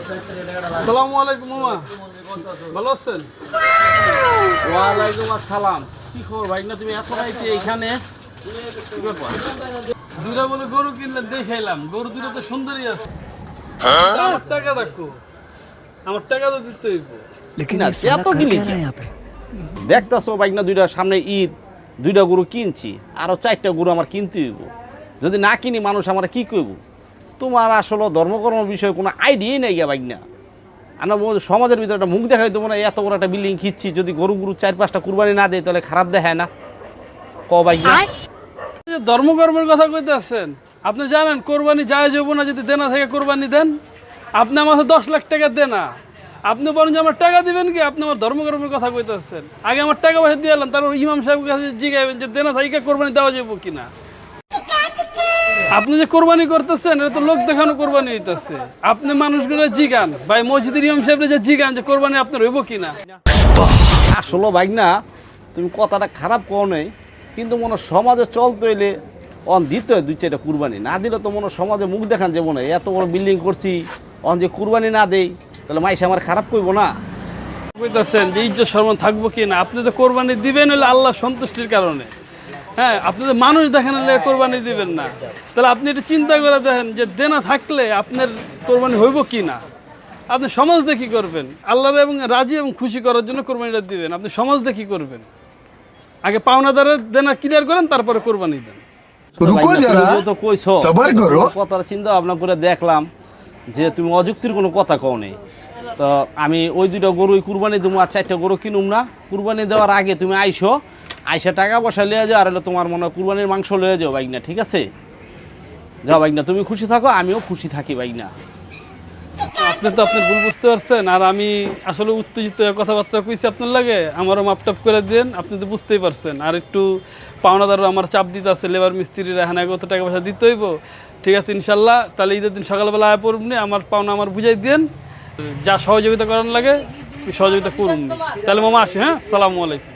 আসসালামু আলাইকুম মামা, ভালো আছেন? ওয়ালাইকুম আসসালাম। কি খবর ভাই? না তুমি এত রাইতে এখানে? কি ব্যাপার? দুইটা বলে গরু কিনলে দেখাইলাম, গরু দুটো তো সুন্দরী আছে। আমার টাকা রাখো, আমার টাকা তো দিতে হইব। लेकिन এত কি লিখে দেখতেছো ভাই না, দুইটা সামনে ঈদ, দুইটা গরু কিনছি, আরো 4টা গরু আমার কিনতে হইব। যদি না কিনি মানুষ আমার কি কইব? তোমার আসলে ধর্মকর্ম বিষয়ে কোনো আইডিয়াই নাই গা ভাই না। আমরা সমাজের ভিতরে একটা মুখ দেখাই দেবো না, এত বড় একটা বিল্ডিং খিচ্ছি, যদি গরু 4-5টা কুরবানি না দেয় তাহলে খারাপ দেখায় না? ক ভাই না ধর্মকর্মের কথা কইতেছেন, আপনি জানেন কোরবানি যায় যাবো না, যদি দেনা থেকে কোরবানি দেন। আপনি আমার 10 লাখ টাকা দেনা, আপনি বলেন যে আমার টাকা দিবেন কি? আপনি আমার ধর্মকর্মের কথা কইতেছেন। আগে আমার টাকা পয়সা দিয়ে এলাম, তারপর ইমাম সাহেবের কাছে জিজ্ঞাসা যে দেনা থেকে কোরবানি দেওয়া যাবো কিনা। আপনি যে কোরবানি করতেছেন, এটা তো লোক দেখানো কোরবানি হইতেছে। আপনি মানুষগুলো জিগান, ভাই মসজিদের ইমাম সাহেবরা যে জিগান যে কোরবানি আপনার হইব কিনা। আসলে ভাই না, তুমি কথাটা খারাপ কও নাই, কিন্তু মনে সমাজে চলতে হইলে অন দিতে হয় 2-4টা কুরবানি। না দিলে তো মনে সমাজে মুখ দেখান যাবো না। এত বড় বিল্ডিং করছি, অন যে কুরবানি না দেই তাহলে মাইসে আমার খারাপ কইব না? কইতেছেন যে ইজ্জত সম্মান থাকবো কিনা। আপনি তো কোরবানি দিবেন হলে আল্লাহ সন্তুষ্টির কারণে। হ্যাঁ, আপনি তো মানুষ দেখানো কোরবানি দিবেন না, তাহলে আপনি এটা চিন্তা করে দেখেন যে দেনা থাকলে আপনার কোরবানি হইব কি না। আপনি সমাজ দেখি করবেন, আল্লাহর এবং রাজি এবং খুশি করার জন্য কোরবানিটা দিবেন। আপনি সমাজ দেখি করবেন, আগে পাওনাদারের দেনা ক্লিয়ার করেন, তারপরে কোরবানি দেন। কথাটা চিন্তা ভাবনা করে দেখলাম যে তুমি অযুক্তির কোনো কথা কও নেই। তো আমি ওই 2টা গরুই কুরবানি দেবো, আর 4টা গরু কিনুম না। কুরবানি দেওয়ার আগে তুমি আইসা টাকা পয়সা লিয়ে যাও, আর হলে তোমার মনে হয় কুরবানির মাংস লয়ে যাও বাইক না। ঠিক আছে, যাও বাইক না, তুমি খুশি থাকো, আমিও খুশি থাকি বাইক না। আপনি তো আপনার ভুল বুঝতে পারছেন, আর আমি আসলে উত্তেজিত কথাবার্তা কইছি আপনার লাগে, আমারও মাপটাপ করে দেন। আপনি তো বুঝতেই পারছেন, আর একটু পাওনাদারও আমার চাপ দিতে আছে, লেবার মিস্ত্রিরা এখানে কত টাকা পয়সা দিতে হইব। ঠিক আছে ইনশাল্লাহ, তাহলে ঈদের দিন সকালবেলা আয় পড়ুন, আমার পাওনা আমার বুঝাই দেন, যা সহযোগিতা করার লাগে সহযোগিতা করুন। তাহলে মামা আসি। হ্যাঁ, আসসালামু আলাইকুম।